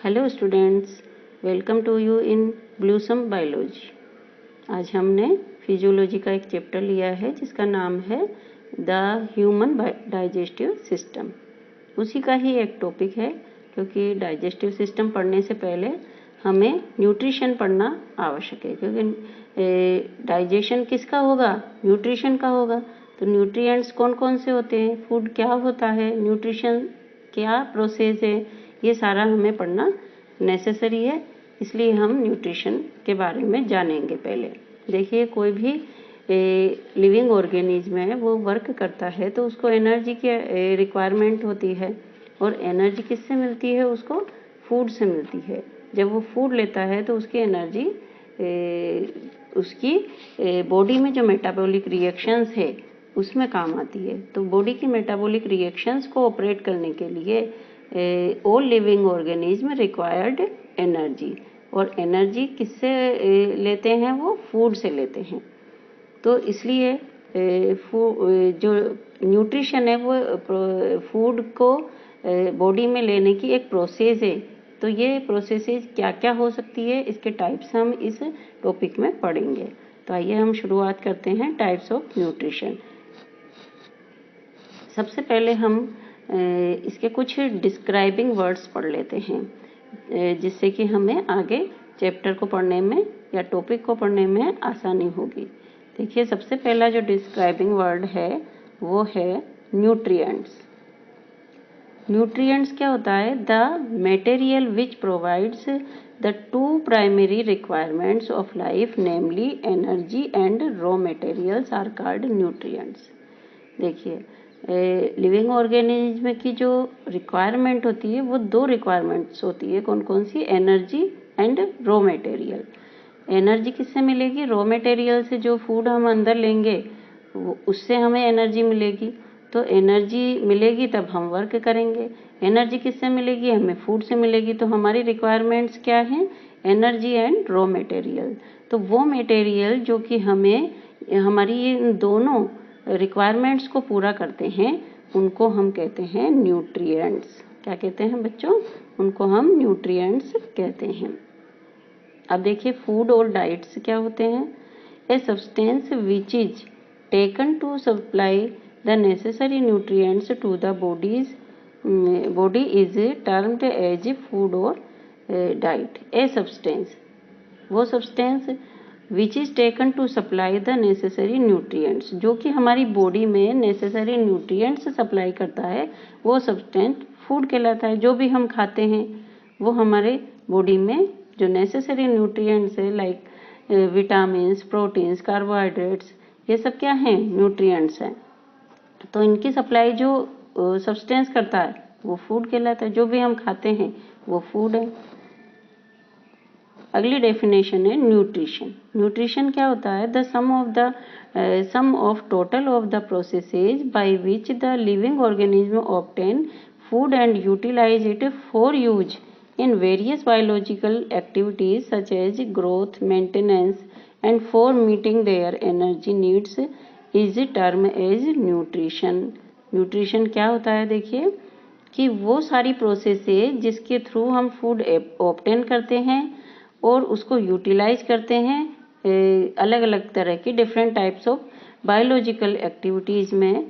Hello students, welcome to you in Blossom Biology. आज हमने physiology का एक चैप्टर लिया है जिसका नाम है द ह्यूमन डाइजेस्टिव सिस्टम। उसी का ही एक टॉपिक है, क्योंकि डाइजेस्टिव सिस्टम पढ़ने से पहले हमें न्यूट्रिशन पढ़ना आवश्यक है, क्योंकि डाइजेशन किसका होगा? न्यूट्रिशन का होगा। तो न्यूट्रिएंट्स कौन कौन से होते हैं, फूड क्या होता है, न्यूट्रिशन क्या प्रोसेस है, ये सारा हमें पढ़ना नेसेसरी है। इसलिए हम न्यूट्रिशन के बारे में जानेंगे। पहले देखिए, कोई भी लिविंग ऑर्गेनिज्म है, वो वर्क करता है तो उसको एनर्जी की रिक्वायरमेंट होती है। और एनर्जी किससे मिलती है? उसको फूड से मिलती है। जब वो फूड लेता है तो उसकी एनर्जी उसकी बॉडी में जो मेटाबॉलिक रिएक्शंस है उसमें काम आती है। तो बॉडी की मेटाबॉलिक रिएक्शंस को ऑपरेट करने के लिए all living organism required energy. और एनर्जी किससे लेते हैं? वो फूड से लेते हैं। तो इसलिए जो न्यूट्रिशन है वो फूड को बॉडी में लेने की एक प्रोसेस है। तो ये प्रोसेसेस क्या क्या हो सकती है, इसके टाइप्स हम इस टॉपिक में पढ़ेंगे। तो आइए हम शुरुआत करते हैं टाइप्स ऑफ न्यूट्रिशन। सबसे पहले हम इसके कुछ डिस्क्राइबिंग वर्ड्स पढ़ लेते हैं, जिससे कि हमें आगे चैप्टर को पढ़ने में या टॉपिक को पढ़ने में आसानी होगी। देखिए, सबसे पहला जो डिस्क्राइबिंग वर्ड है वो है न्यूट्रिएंट्स। न्यूट्रिएंट्स क्या होता है? The material which provides the two primary requirements of life, namely energy and raw materials are called nutrients. देखिए, लिविंग ऑर्गेनिज्म की जो रिक्वायरमेंट होती है वो दो रिक्वायरमेंट्स होती है। कौन कौन सी? Energy and raw material. Energy किससे मिलेगी? रॉ मटेरियल से। जो फूड हम अंदर लेंगे उससे हमें एनर्जी मिलेगी। तो एनर्जी मिलेगी तब हम वर्क करेंगे। एनर्जी किससे मिलेगी? हमें फूड से मिलेगी। तो हमारी रिक्वायरमेंट्स क्या हैं? Energy and raw material. तो वो मटेरियल जो कि हमें हमारी इन दोनों रिक्वायरमेंट्स को पूरा करते हैं उनको हम कहते हैं न्यूट्रिएंट्स। क्या कहते हैं बच्चों? उनको हम न्यूट्रिएंट्स कहते हैं। अब देखिए, फूड और डाइट्स क्या होते हैं? A substance which is taken to supply the necessary nutrients to the body is termed as food और डाइट। ए सब्सटेंस, वो substance which is taken to supply the necessary nutrients, जो कि हमारी body में necessary nutrients supply करता है, वो substance food कहलाता है। जो भी हम खाते हैं वो हमारे बॉडी में जो नेसेसरी न्यूट्रिएंट्स है, लाइक विटामिन्स, प्रोटीन्स, कार्बोहाइड्रेट्स, ये सब क्या हैं? न्यूट्रिएंट्स हैं। तो इनकी सप्लाई जो सब्सटेंस करता है वो फूड कहलाता है। जो भी हम खाते हैं वो फूड है। अगली डेफिनेशन है न्यूट्रिशन। न्यूट्रिशन क्या होता है? The sum of total of the processes by which the living organism obtain food and utilize it for use in various biological activities such as growth, maintenance and for meeting their energy needs is termed as nutrition. nutrition क्या होता है? देखिए कि वो सारी process है जिसके through हम फूड ऑब्टेन करते हैं और उसको यूटिलाइज करते हैं अलग अलग तरह की different types of biological activities में,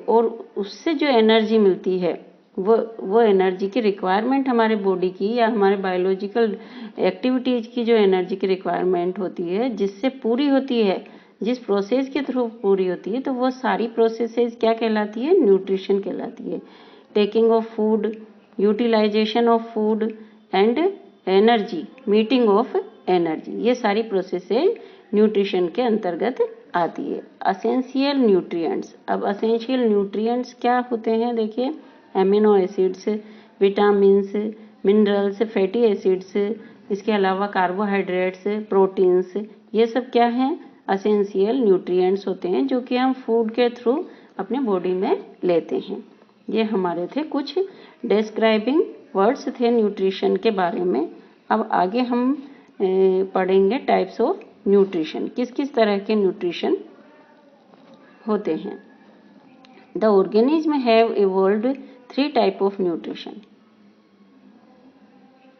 और उससे जो एनर्जी मिलती है वो एनर्जी की रिक्वायरमेंट हमारे बॉडी की या हमारे बायोलॉजिकल एक्टिविटीज़ की जो एनर्जी की रिक्वायरमेंट होती है, जिससे पूरी होती है, जिस प्रोसेस के थ्रू पूरी होती है, तो वो सारी प्रोसेसेस क्या कहलाती है? न्यूट्रिशन कहलाती है। Taking of food, utilization of food and energy, meeting of energy, ये सारी प्रोसेसेस न्यूट्रिशन के अंतर्गत आती है। Essential nutrients. अब असेंशियल न्यूट्रिएंट्स क्या होते हैं? देखिए, amino acids, vitamins, minerals, fatty acids, इसके अलावा कार्बोहाइड्रेट्स, प्रोटीन्स, ये सब क्या हैं? असेंशियल न्यूट्रिएंट्स होते हैं जो कि हम फूड के थ्रू अपने बॉडी में लेते हैं। ये हमारे थे कुछ डिस्क्राइबिंग वर्ड्स थे न्यूट्रिशन के बारे में। अब आगे हम पढ़ेंगे टाइप्स ऑफ न्यूट्रिशन, किस किस तरह के न्यूट्रिशन होते हैं। The organism have evolved 3 type of nutrition.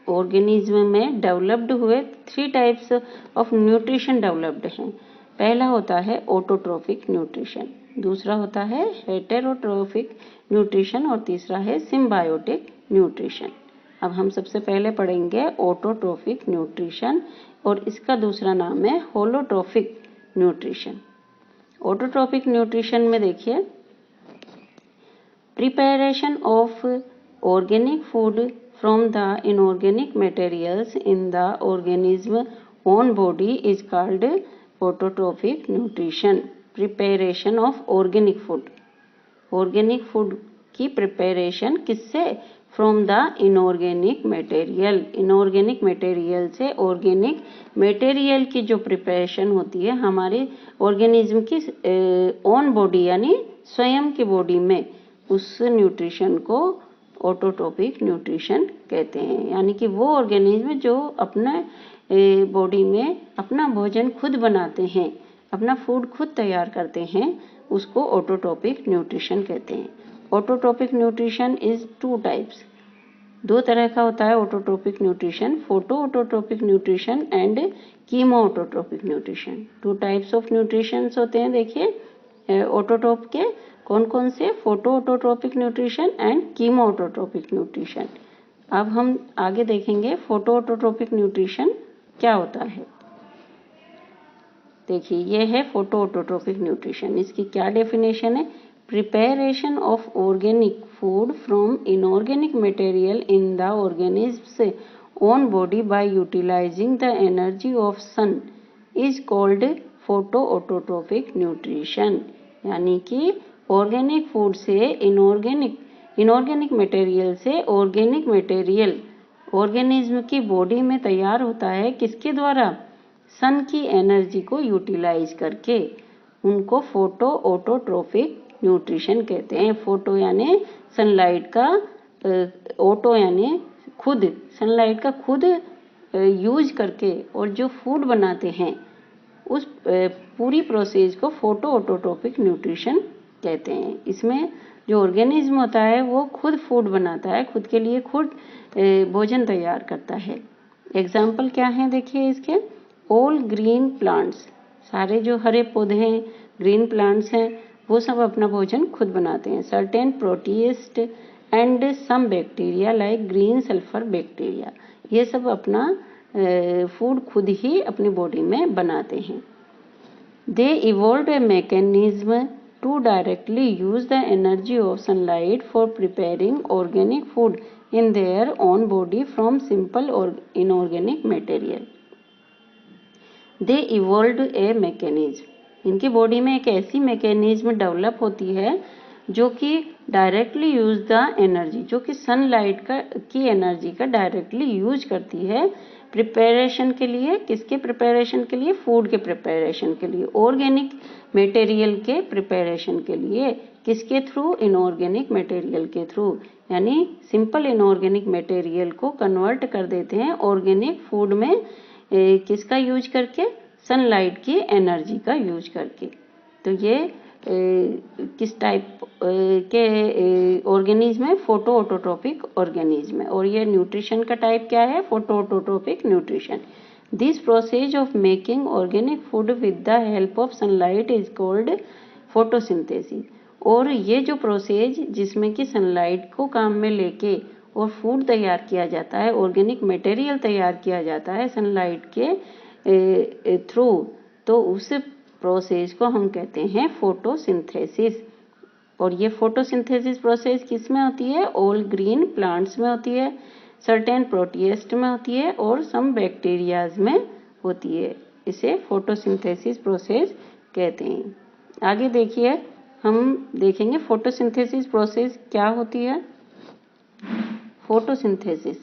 Organism में डेवलप्ड हुए 3 टाइप्स ऑफ न्यूट्रिशन डेवलप्ड हैं। पहला होता है ऑटोट्रोफिक न्यूट्रिशन, दूसरा होता है हेटेरोट्रोफिक न्यूट्रिशन और तीसरा है सिम्बायोटिक न्यूट्रिशन। अब हम सबसे पहले पढ़ेंगे ऑटोट्रोफिक न्यूट्रिशन और इसका दूसरा नाम है होलोट्रोफिक न्यूट्रिशन। ऑटोट्रोफिक न्यूट्रिशन में देखिए, preparation of organic food from the inorganic materials in the organism own body is called autotrophic nutrition. Preparation of organic food की प्रिपरेशन किससे? From the inorganic material, inorganic material से organic material की जो preparation होती है हमारे organism की own body यानी स्वयं की बॉडी में, उस न्यूट्रिशन को ऑटोट्रोफिक न्यूट्रिशन कहते हैं। यानी कि वो ऑर्गेनिज्म जो अपने बॉडी में अपना भोजन खुद बनाते हैं, अपना फूड खुद तैयार करते हैं, उसको ऑटोट्रोफिक न्यूट्रिशन कहते हैं। ऑटोट्रोफिक न्यूट्रिशन इज 2 टाइप्स, 2 तरह का होता है autotrophic nutrition, photo autotrophic nutrition and chemo autotrophic nutrition. 2 types of nutrition होते हैं। देखिए ऑटोट्रोफ के कौन कौन से, photo autotrophic nutrition and chemo autotrophic nutrition. अब हम आगे देखेंगे फोटो ऑटोट्रोफिक न्यूट्रिशन क्या होता है। देखिए ये है फोटो ऑटोट्रोफिक न्यूट्रिशन, इसकी क्या डेफिनेशन है? Preparation of organic food from inorganic material in the organism's own body by utilizing the energy of sun is called photo autotrophic nutrition. यानी कि ऑर्गेनिक फूड से इनऑर्गेनिक मटेरियल से organic material organism की body में तैयार होता है, किसके द्वारा? सन की एनर्जी को यूटिलाइज करके, उनको फोटो ऑटोट्रोफिक न्यूट्रिशन कहते हैं। फोटो यानी सनलाइट का, ऑटो यानी खुद, सनलाइट का खुद यूज करके और जो फूड बनाते हैं उस पूरी प्रोसेस को फोटो ऑटोट्रोफिक न्यूट्रिशन कहते हैं। इसमें जो ऑर्गेनिज्म होता है वो खुद फूड बनाता है, खुद के लिए खुद भोजन तैयार करता है। एग्जाम्पल क्या है देखिए इसके, ऑल ग्रीन प्लांट्स, सारे जो हरे पौधे हैं, ग्रीन प्लांट्स हैं, वो सब अपना भोजन खुद बनाते हैं। Certain protist and some bacteria like green sulphur bacteria, ये सब अपना फूड खुद ही अपनी बॉडी में बनाते हैं। They evolved a mechanism to directly use the energy of sunlight for preparing organic food in their own body from simple or inorganic material. They evolved a mechanism. इनकी body में एक ऐसी mechanism develop होती है जो कि directly use the energy, जो कि सनलाइट की एनर्जी का डायरेक्टली यूज करती है प्रिपरेशन के लिए। किसके प्रिपरेशन के लिए? फूड के प्रिपरेशन के लिए, ऑर्गेनिक मटेरियल के प्रिपरेशन के लिए। किसके थ्रू? इनऑर्गेनिक मटेरियल के थ्रू। यानी सिंपल इनऑर्गेनिक मटेरियल को कन्वर्ट कर देते हैं ऑर्गेनिक फूड में, किसका यूज करके? सनलाइट की एनर्जी का यूज करके। तो ये किस टाइप के ऑर्गेनिज्म है? फोटो ऑटोट्रोफिक ऑर्गेनिज्म है। और ये न्यूट्रिशन का टाइप क्या है? Photo autotrophic nutrition. This process of making organic food with the help of sunlight is called photosynthesis. और ये जो प्रोसेस जिसमें कि सनलाइट को काम में लेके और फूड तैयार किया जाता है, ऑर्गेनिक मटेरियल तैयार किया जाता है सनलाइट के थ्रू, तो उस प्रोसेस को हम कहते हैं फोटोसिंथेसिस। और ये फोटोसिंथेसिस प्रोसेस किस में होती है? ऑल ग्रीन प्लांट्स में होती है, सर्टेन प्रोटिस्ट में होती है और सम बैक्टीरियाज में होती है। इसे फोटोसिंथेसिस प्रोसेस कहते हैं। आगे देखिए, हम देखेंगे फोटोसिंथेसिस प्रोसेस क्या होती है। Photosynthesis,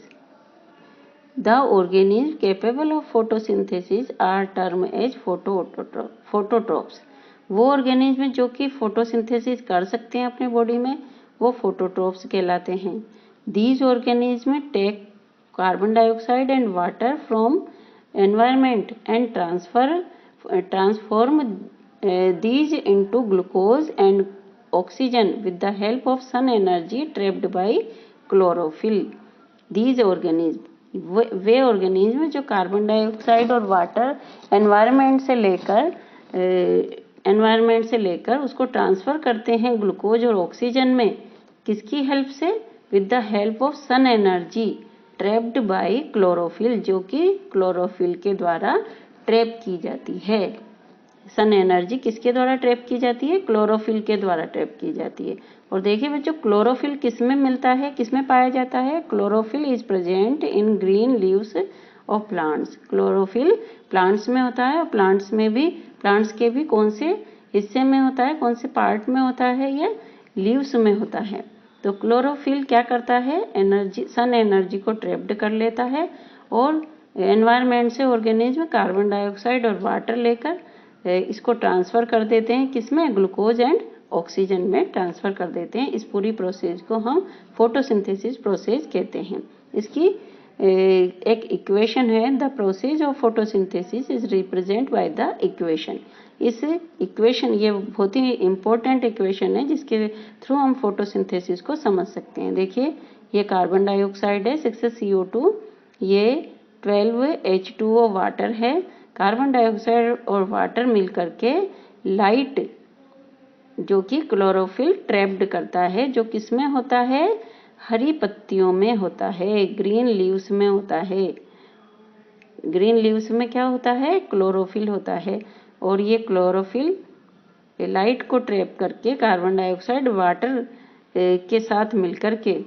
the organism capable of photosynthesis are term as phototrophs. वो ऑर्गेनिज्म जो कि फोटोसिंथेसिस कर सकते हैं अपने बॉडी में, वो फोटोट्रॉप्स कहलाते हैं। These organism take carbon dioxide and water from environment and transform these into glucose and oxygen with the help of sun energy trapped by chlorophyll. These organisms way organism जो carbon dioxide और water environment से लेकर उसको transfer करते हैं glucose और oxygen में, किसकी हेल्प से? With the help of sun energy trapped by chlorophyll, जो कि क्लोरोफिल के द्वारा ट्रैप की जाती है। सन एनर्जी किसके द्वारा ट्रैप की जाती है? क्लोरोफिल के द्वारा ट्रैप की जाती है। और देखिए बच्चों, क्लोरोफिल किसमें मिलता है, किसमें पाया जाता है? Chlorophyll is present in green leaves of plants. Chlorophyll plants में होता है और प्लांट्स के भी कौन से हिस्से में होता है, कौन से पार्ट में होता है? ये लीव्स में होता है। तो क्लोरोफिल क्या करता है? एनर्जी, सन एनर्जी को ट्रैप्ड कर लेता है और एनवायरनमेंट से ऑर्गेनिज्म कार्बन डाइऑक्साइड और वाटर लेकर इसको ट्रांसफर कर देते हैं, किसमें? ग्लूकोज एंड ऑक्सीजन में ट्रांसफर कर देते हैं। इस पूरी प्रोसेस को हम फोटोसिंथेसिस प्रोसेस कहते हैं। इसकी एक इक्वेशन है, the process of photosynthesis is represent by the equation. इस इक्वेशन, ये बहुत ही इंपॉर्टेंट इक्वेशन है जिसके थ्रू हम फोटोसिंथेसिस को समझ सकते हैं। देखिए, ये कार्बन डाइऑक्साइड है 6 CO2, ये 12 H2O वाटर है। कार्बन डाइऑक्साइड और वाटर मिलकर के लाइट जो कि क्लोरोफिल ट्रैप्ड करता है, जो किसमें होता है? हरी पत्तियों में होता है, ग्रीन लीव्स में होता है। ग्रीन लीव्स में क्या होता है? क्लोरोफिल होता है। और ये क्लोरोफिल लाइट को ट्रैप करके कार्बन डाइऑक्साइड वाटर के साथ मिलकर के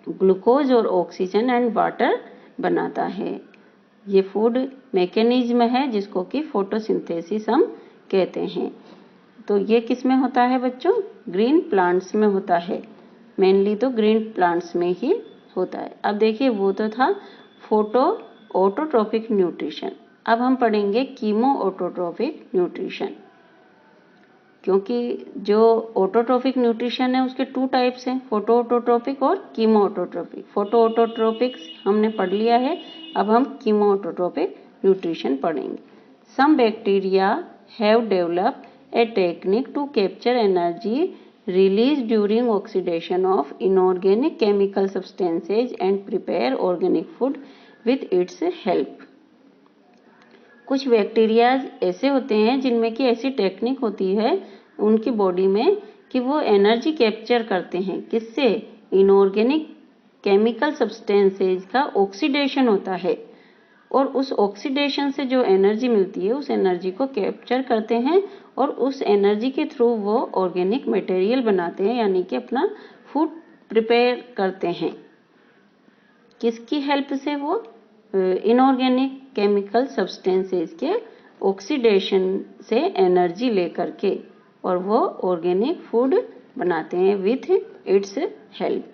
ग्लूकोज और ऑक्सीजन एंड वाटर बनाता है। ये फूड मैकेनिज्म है जिसको कि फोटोसिंथेसिस हम कहते हैं। तो ये किस में होता है बच्चों? ग्रीन प्लांट्स में होता है, मेनली तो ग्रीन प्लांट्स में ही होता है। अब देखिए, वो तो था फोटो ऑटोट्रोपिक न्यूट्रिशन। अब हम पढ़ेंगे कीमो ऑटोट्रोपिक न्यूट्रिशन, क्योंकि जो ऑटोट्रोपिक न्यूट्रिशन है उसके 2 टाइप्स हैं, फोटो ऑटोट्रोपिक और कीमो ऑटोट्रोपिक। फोटो ऑटोट्रोपिक्स हमने पढ़ लिया है, अब हम कीमो ऑटोट्रोपिक न्यूट्रिशन पढ़ेंगे। Some bacteria have developed a technique to capture energy release during oxidation of inorganic chemical substances and prepare organic food with its help. कुछ bacteria ऐसे होते हैं जिनमें कि ऐसी टेक्निक होती है उनकी बॉडी में कि वो एनर्जी कैप्चर करते हैं, किससे? इनऑर्गेनिक केमिकल सब्सटेंसेज का ऑक्सीडेशन होता है और उस ऑक्सीडेशन से जो एनर्जी मिलती है उस एनर्जी को कैप्चर करते हैं और उस एनर्जी के थ्रू वो ऑर्गेनिक मटेरियल बनाते हैं, यानी कि अपना फूड प्रिपेयर करते हैं। किसकी हेल्प से? वो इनऑर्गेनिक केमिकल सब्सटेंसेस के ऑक्सीडेशन से एनर्जी लेकर के, और वो ऑर्गेनिक फूड बनाते हैं with its help.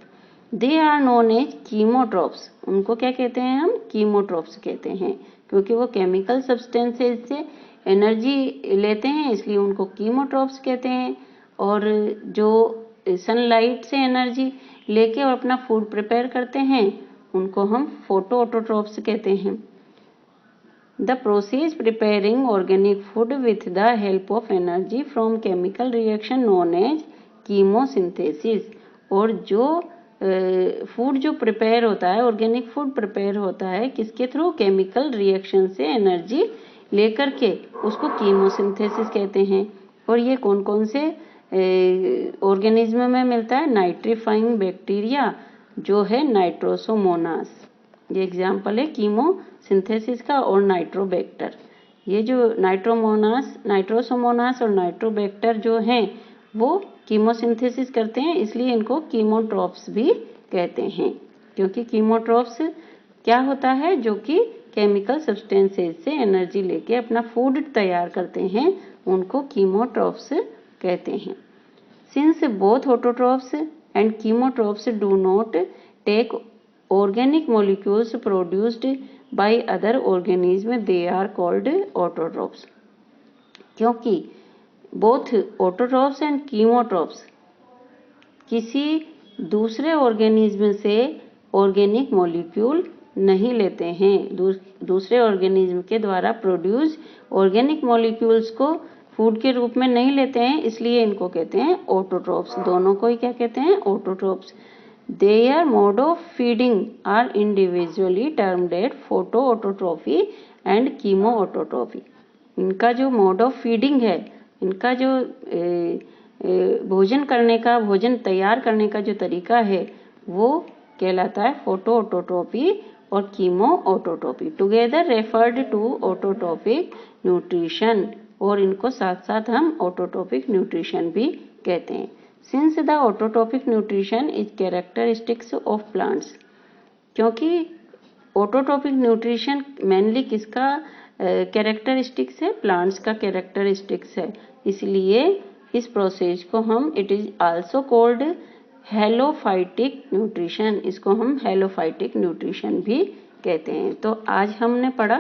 They are known as chemotrophs. उनको क्या कहते हैं हम? कीमोट्रॉप्स कहते हैं, क्योंकि वो केमिकल सब्सटेंसेस से एनर्जी लेते हैं, इसलिए उनको कीमोट्रॉप्स कहते हैं। और जो सनलाइट से एनर्जी लेके और अपना फूड प्रिपेयर करते हैं उनको हम फोटो ऑटोट्रॉप्स कहते हैं। The process preparing organic food with the help of energy from chemical reaction known as chemosynthesis। और जो फूड जो प्रिपेयर होता है, ऑर्गेनिक फूड प्रिपेयर होता है किसके थ्रू? केमिकल रिएक्शन से एनर्जी लेकर के, उसको कीमोसिंथेसिस कहते हैं। और ये कौन कौन से ऑर्गेनिज्म में मिलता है? नाइट्रीफाइंग बैक्टीरिया जो है नाइट्रोसोमोनास, ये एग्जाम्पल है कीमोसिंथेसिस का। और नाइट्रोबैक्टर, ये जो नाइट्रोसोमोनास और नाइट्रोबैक्टर जो हैं वो कीमोसिंथेसिस करते हैं, इसलिए इनको कीमोट्रॉप्स भी कहते हैं। क्योंकि कीमोट्रॉप्स क्या होता है? जो कि केमिकल सब्सटेंसेस से एनर्जी लेके अपना फूड तैयार करते हैं, उनको कीमोट्रॉप्स कहते हैं। Since both autotrophs and chemotrophs do not take organic molecules produced by other organism, they are called autotrophs। क्योंकि both autotrophs and chemotrophs किसी दूसरे ऑर्गेनिज्म से ऑर्गेनिक मॉलिक्यूल नहीं लेते हैं, दूसरे ऑर्गेनिज्म के द्वारा प्रोड्यूस ऑर्गेनिक मॉलिक्यूल्स को फूड के रूप में नहीं लेते हैं, इसलिए इनको कहते हैं ऑटोट्रॉप्स। दोनों को ही क्या कहते हैं? Autotrophs. Their mode of feeding are individually termed as photoautotrophy and chemoautotrophy. इनका जो मोड ऑफ फीडिंग है, इनका जो भोजन करने का, भोजन तैयार करने का जो तरीका है वो कहलाता है फोटोऑटोट्रोपी और chemoautotrophy, together referred to autotrophic nutrition, और इनको साथ साथ हम ऑटोट्रोपिक न्यूट्रिशन भी कहते हैं। Since the autotrophic nutrition is characteristics of plants, क्योंकि ऑटोट्रोपिक न्यूट्रिशन मेनली किसका कैरेक्टरिस्टिक्स है, प्लांट्स का कैरेक्टरिस्टिक्स है, इसलिए इस प्रोसेस को हम it is also called holophytic nutrition, इसको हम हेलोफाइटिक न्यूट्रिशन भी कहते हैं। तो आज हमने पढ़ा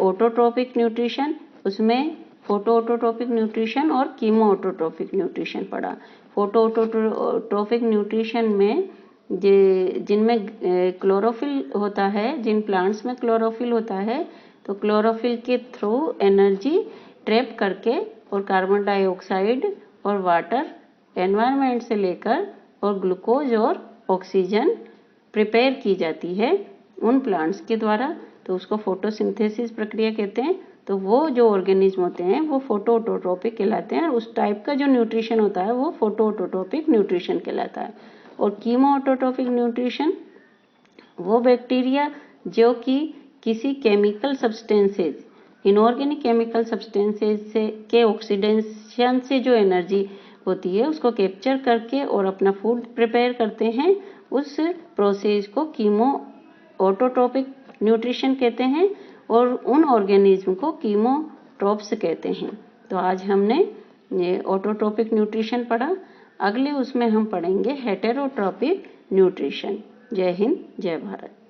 ऑटोट्रोपिक न्यूट्रिशन, उसमें फोटोऑटोट्रोपिक न्यूट्रिशन और कीमोऑटोट्रोपिक न्यूट्रिशन पढ़ा। फोटोऑटोट्रोपिक न्यूट्रिशन में जिनमें क्लोरोफिल होता है, जिन प्लांट्स में क्लोरोफिल होता है, तो क्लोरोफिल के थ्रू एनर्जी ट्रैप करके और कार्बन डाइऑक्साइड और वाटर एनवायरनमेंट से लेकर और ग्लूकोज और ऑक्सीजन प्रिपेयर की जाती है उन प्लांट्स के द्वारा, तो उसको फोटोसिंथेसिस प्रक्रिया कहते हैं। तो वो जो ऑर्गेनिज्म होते हैं वो फोटोऑटोट्रोपिक कहलाते हैं, और उस टाइप का जो न्यूट्रिशन होता है वो फोटोऑटोट्रोपिक न्यूट्रिशन कहलाता है। और कीमोऑटोट्रोपिक न्यूट्रिशन वो बैक्टीरिया जो कि किसी chemical substances, inorganic chemical substances से के ऑक्सीडेशन से जो एनर्जी होती है उसको कैप्चर करके और अपना फूड प्रिपेयर करते हैं, उस प्रोसेस को कीमोऑटोट्रोपिक न्यूट्रिशन कहते हैं, और उन ऑर्गेनिज्म को कीमोट्रोप्स कहते हैं। तो आज हमने ये ऑटोट्रोपिक न्यूट्रिशन पढ़ा, अगले उसमें हम पढ़ेंगे हेटेरोट्रोपिक न्यूट्रिशन। जय हिंद, जय भारत।